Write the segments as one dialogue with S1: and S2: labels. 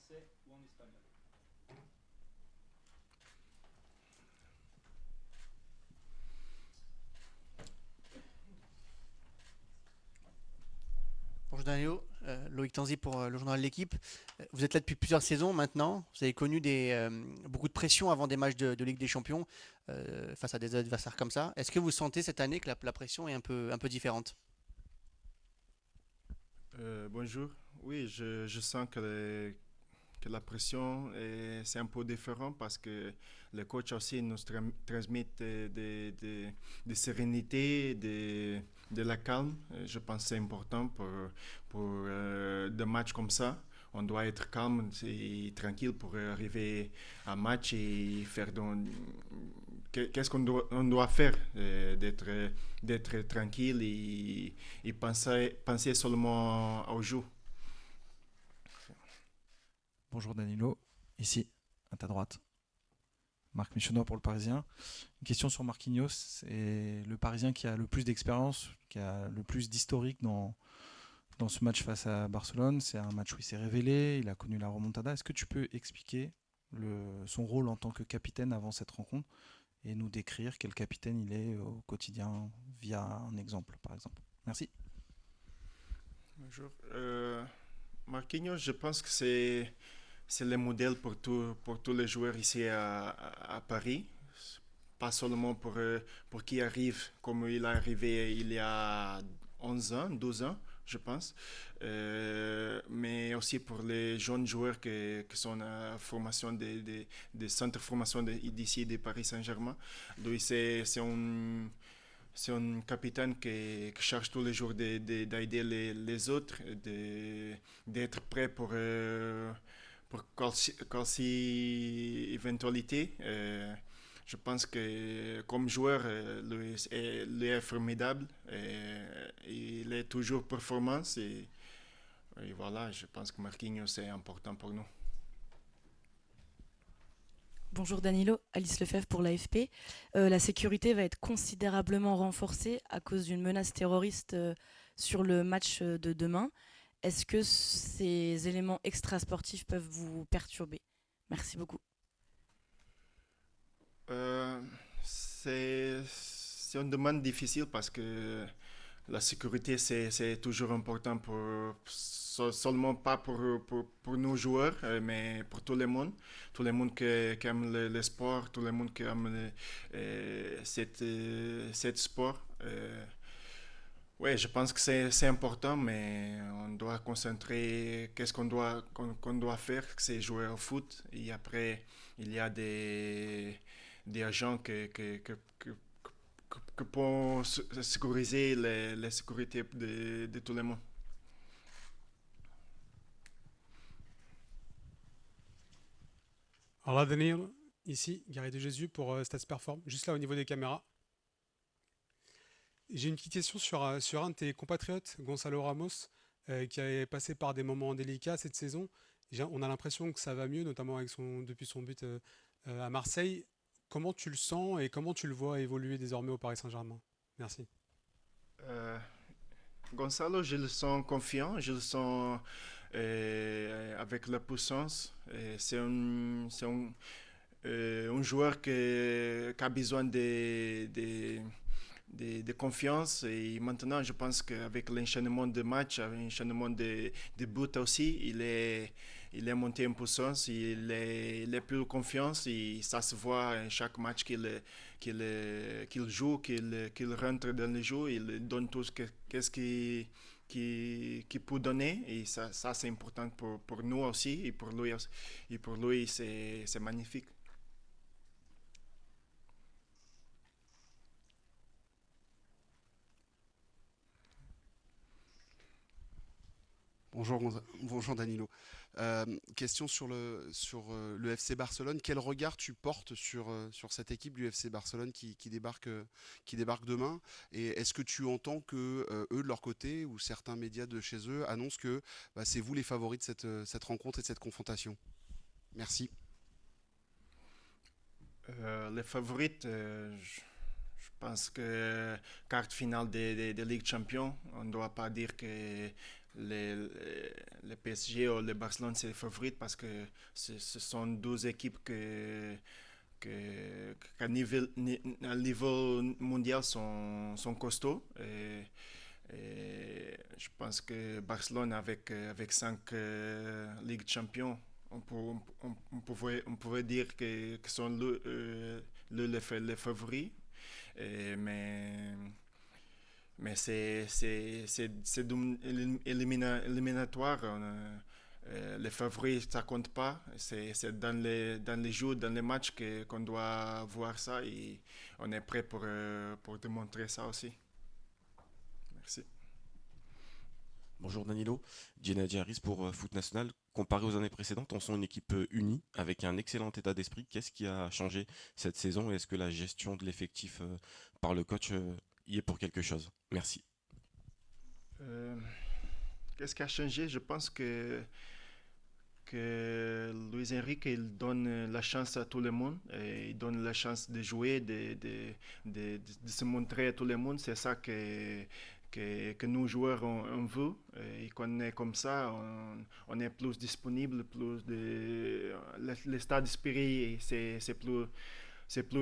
S1: français ou en espagnol.
S2: Bonjour Danilo, Loïc Tanzi pour le journal L'équipe. Vous êtes là depuis plusieurs saisons maintenant. Vous avez connu beaucoup de pression avant des matchs de Ligue des Champions face à des adversaires comme ça. Est-ce que vous sentez cette année que la pression est un peu différente?
S3: Bonjour. Oui, je sens que la pression c'est un peu différent parce que le coach aussi nous transmet de sérénité, de la calme. Je pense que c'est important pour des matchs comme ça. On doit être calme et tranquille pour arriver à un match et faire qu'est-ce on doit faire, d'être tranquille et penser seulement au jeu.
S4: Bonjour Danilo, ici, à ta droite. Marc Michonneau pour le Parisien. Une question sur Marquinhos. C'est le Parisien qui a le plus d'expérience, qui a le plus d'historique dans ce match face à Barcelone. C'est un match où il s'est révélé, il a connu la remontada. Est-ce que tu peux expliquer son rôle en tant que capitaine avant cette rencontre et nous décrire quel capitaine il est au quotidien via un exemple, par exemple? Merci.
S3: Bonjour. Marquinhos, je pense que c'est le modèle pour tous les joueurs ici à Paris. Pas seulement pour qui arrive comme il est arrivé il y a 11 ans, 12 ans, je pense, mais aussi pour les jeunes joueurs qui sont à formation des centres de formation d'ici de Paris Saint-Germain. Lui, c'est un capitaine qui cherche tous les jours d'aider les autres, d'être prêt pour quelle éventualité. Je pense que comme joueur, lui est formidable. Il est toujours performance et voilà, je pense que Marquinhos c'est important pour nous.
S5: Bonjour Danilo, Alice Lefebvre pour l'AFP. La sécurité va être considérablement renforcée à cause d'une menace terroriste sur le match de demain. Est-ce que ces éléments extrasportifs peuvent vous perturber? Merci beaucoup.
S3: Euh, c'est une demande difficile parce que la sécurité, c'est toujours important seulement pas pour nos joueurs, mais pour tout le monde. Tout le monde qui aime le sport, tout le monde qui aime cette sport. Ouais, je pense que c'est important, mais on doit concentrer qu'est-ce qu'on doit faire, c'est jouer au foot. Et après, il y a des agents que pour sécuriser la sécurité de tout le monde.
S6: Alors là, Daniel, ici, Gary de Jésus pour Stats Perform, juste là au niveau des caméras. J'ai une petite question sur un de tes compatriotes, Gonzalo Ramos, qui est passé par des moments délicats cette saison. On a l'impression que ça va mieux, notamment depuis son but à Marseille. Comment tu le sens et comment tu le vois évoluer désormais au Paris Saint-Germain? Merci.
S3: Euh, Gonzalo, je le sens confiant, je le sens avec la puissance. C'est un joueur qui a besoin de confiance. Et maintenant, je pense qu'avec l'enchaînement de matchs, avec l'enchaînement de buts aussi, il est monté en puissance, il est plus confiance et ça se voit à chaque match qu'il joue, qu'il rentre dans le jeu, il donne tout ce qu'il peut donner et ça c'est important pour nous aussi et pour lui c'est magnifique.
S7: Bonjour Danilo. Question sur le FC Barcelone. Quel regard tu portes sur cette équipe du FC Barcelone qui débarque demain? Et est-ce que tu entends que eux de leur côté ou certains médias de chez eux annoncent que bah, c'est vous les favoris de cette rencontre et de cette confrontation? Merci.
S3: Les favorites, je pense que quart finale de Ligue Champion, on ne doit pas dire que le PSG ou le Barcelone, c'est les favorites parce que ce sont deux équipes qu'à à niveau mondial sont costauds. Et je pense que Barcelone, avec 5 Ligues de Champions, on pouvait dire que sont les favoris. Mais c'est éliminatoire. Les favoris, ça compte pas. C'est dans les jours, dans les matchs qu'on doit voir ça et on est prêt pour démontrer ça aussi. Merci.
S1: Bonjour Danilo, Gennady Harris pour Foot National. Comparé aux années précédentes, on sent une équipe unie, avec un excellent état d'esprit. Qu'est-ce qui a changé cette saison et est-ce que la gestion de l'effectif par le coach y est pour quelque chose? Merci.
S3: Qu'est-ce qui a changé? Je pense que Luis Enrique il donne la chance à tout le monde, et il donne la chance de jouer, de se montrer à tout le monde. C'est ça que nous joueurs on veut, et qu'on est comme ça, on est plus disponible, le stade d'esprit c'est plus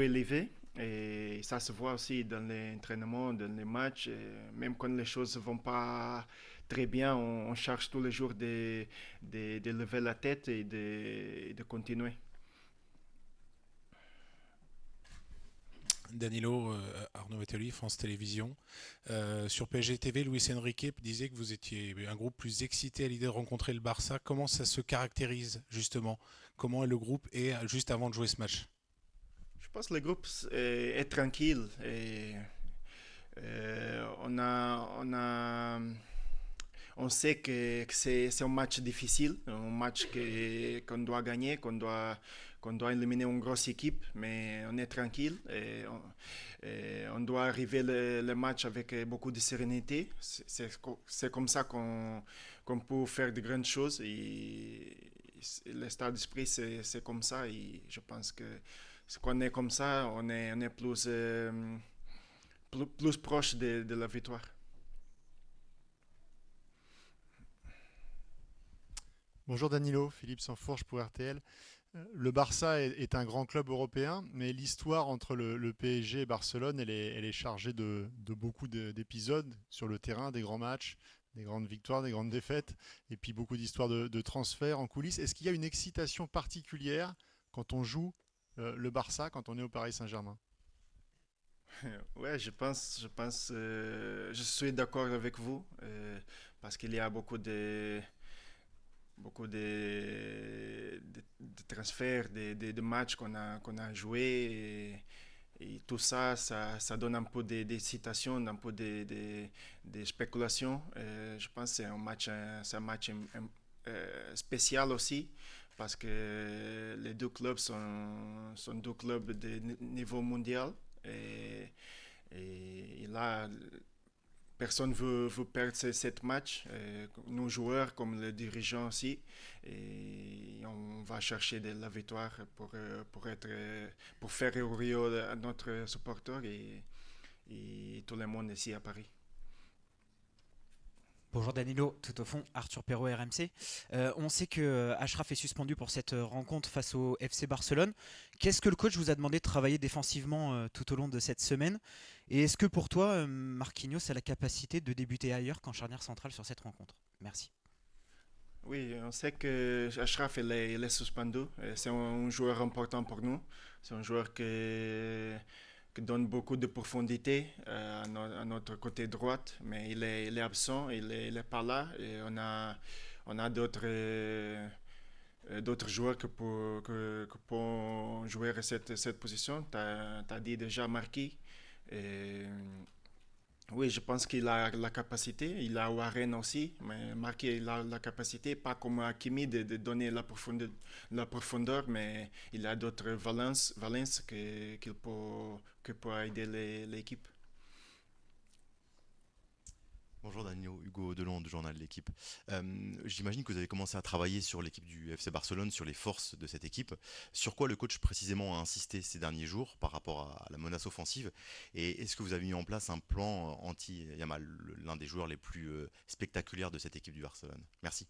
S3: élevé. Et ça se voit aussi dans l'entraînement, dans les matchs. Et même quand les choses ne vont pas très bien, on cherche tous les jours de lever la tête et de continuer.
S8: Danilo, Arnaud Vettelli, France Télévisions. Sur PSG TV, Luis Enrique disait que vous étiez un groupe plus excité à l'idée de rencontrer le Barça. Comment ça se caractérise justement? Comment est le groupe juste avant de jouer ce match?
S3: Je pense que le groupe est tranquille. Et, on sait que c'est un match difficile, un match qu'on doit gagner, qu'on doit éliminer une grosse équipe, mais on est tranquille et on doit arriver le match avec beaucoup de sérénité. C'est comme ça qu'on peut faire de grandes choses. Et l'état d'esprit, c'est comme ça. Et je pense que quand on est comme ça, on est plus proche de la victoire.
S9: Bonjour Danilo, Philippe Sansfourche pour RTL. Le Barça est un grand club européen, mais l'histoire entre le PSG et Barcelone, elle est chargée de beaucoup d'épisodes sur le terrain, des grands matchs, des grandes victoires, des grandes défaites, et puis beaucoup d'histoires de transferts en coulisses. Est-ce qu'il y a une excitation particulière quand on joue le Barça, quand on est au Paris Saint-Germain?
S3: Ouais, je suis d'accord avec vous, parce qu'il y a beaucoup de transferts, de matchs qu'on a joués, et tout ça, ça donne un peu d'excitation, un peu de spéculation. Je pense que c'est un match spécial aussi, parce que les deux clubs sont deux clubs de niveau mondial. Et là, personne ne veut perdre ce match, nos joueurs comme les dirigeants aussi. Et on va chercher de la victoire pour faire rire à notre supporter et tout le monde ici à Paris.
S10: Bonjour Danilo, tout au fond, Arthur Perrault, RMC. On sait que Achraf est suspendu pour cette rencontre face au FC Barcelone. Qu'est-ce que le coach vous a demandé de travailler défensivement tout au long de cette semaine? Et est-ce que pour toi, Marquinhos a la capacité de débuter ailleurs qu'en charnière centrale sur cette rencontre? Merci.
S3: Oui, on sait que Achraf il est suspendu. C'est un joueur important pour nous. C'est un joueur qui donne beaucoup de profondité à notre côté droite, mais il est absent, il est pas là. Et on a d'autres joueurs qui peuvent jouer cette position. Tu as dit déjà Marquis. Et, oui, je pense qu'il a la capacité. Il a Warren aussi, mais Marquis il a la capacité, pas comme Hakimi, de donner la profondeur, mais il a d'autres valences qui peut aider l'équipe.
S11: Bonjour Daniel, Hugo Delon du journal L'équipe. J'imagine que vous avez commencé à travailler sur l'équipe du FC Barcelone, sur les forces de cette équipe. Sur quoi le coach précisément a insisté ces derniers jours par rapport à la menace offensive? Et est-ce que vous avez mis en place un plan anti-Yamal, l'un des joueurs les plus spectaculaires de cette équipe du Barcelone? Merci.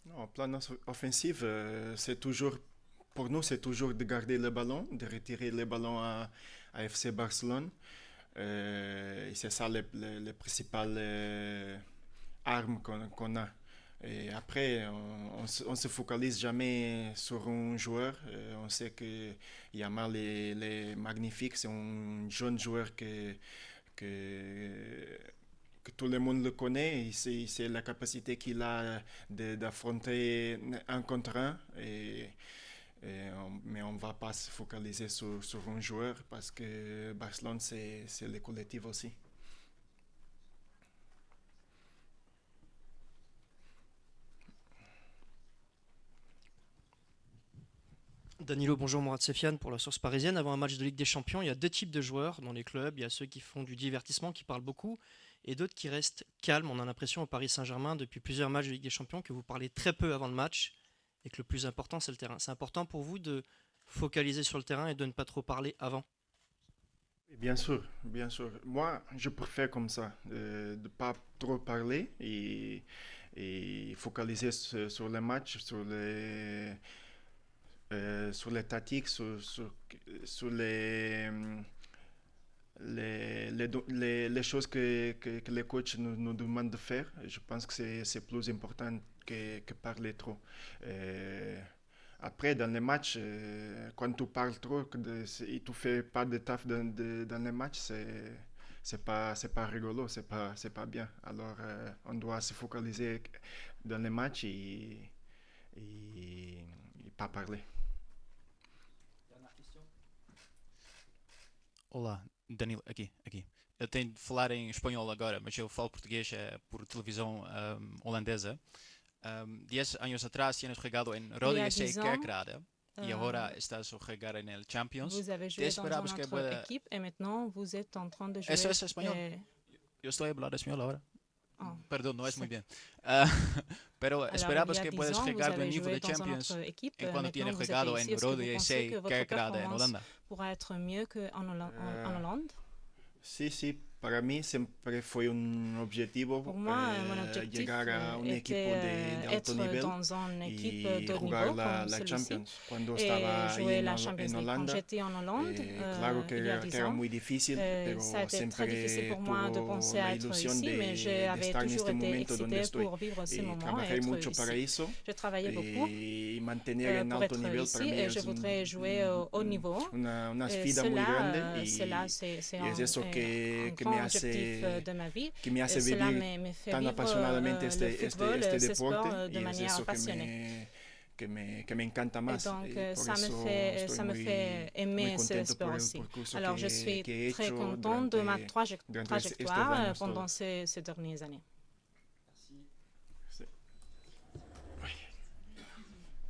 S3: Non, en plan offensif, c'est toujours, pour nous, c'est toujours de garder le ballon, de retirer le ballon à FC Barcelone. Et c'est ça les principales armes qu'on a. Et après, on se focalise jamais sur un joueur. On sait que Yamal est magnifique. C'est un jeune joueur que tout le monde le connaît. C'est la capacité qu'il a d'affronter un contre un. Mais on ne va pas se focaliser sur un joueur parce que Barcelone, c'est le collectif aussi.
S12: Danilo, bonjour, Mourad Sefiane pour la Source Parisienne. Avant un match de Ligue des Champions, il y a deux types de joueurs dans les clubs. Il y a ceux qui font du divertissement, qui parlent beaucoup, et d'autres qui restent calmes. On a l'impression au Paris Saint-Germain, depuis plusieurs matchs de Ligue des Champions, que vous parlez très peu avant le match et que le plus important, c'est le terrain. C'est important pour vous de focaliser sur le terrain et de ne pas trop parler avant?
S3: Bien sûr, bien sûr. Moi, je préfère comme ça, de ne pas trop parler et focaliser sur le match, sur les tactiques, sur les choses que les coachs nous demandent de faire. Je pense que c'est plus important que parler trop. Après, dans les matchs, quand tu parles trop et tu fais pas de taf dans les matchs, c'est pas rigolo, c'est pas bien. Alors, on doit se focaliser dans les matchs et pas parler.
S13: Olá, Danilo, aqui. Eu tenho de falar em espanhol agora, mas eu falo português por televisão holandesa. 10 años atrás tienes jugado en Rodríguez y Kerkrade y ahora estás jugando en el Champions.
S14: Vous avez joué dans une autre équipe et maintenant vous êtes en train de jouer.
S13: Eso es español. Yo estoy hablando español ahora. Oh. Perdón, no es muy bien. Pero esperabas que puedes jugar de niveau de Champions en cuando tienes jugado en Rodríguez y Kerkrade en Holanda.
S14: Pourra être mieux qu'en Hollande.
S3: Sí, para mí siempre fue un objetivo llegar a un equipo de alto nivel y jugar la Champions. Cuando estaba ahí en Holanda, claro que era muy difícil, pero siempre tuve la ilusión de estar en este momento donde estoy. Trabajé mucho para eso y mantener en alto nivel para mí es una sfida muy grande y es eso que me hace vivir tan apasionadamente este deporte y es eso que me encanta más.
S14: Donc ça me fait aimer ce sport aussi. Alors je suis très content de ma trajectoire pendant ces dernières années.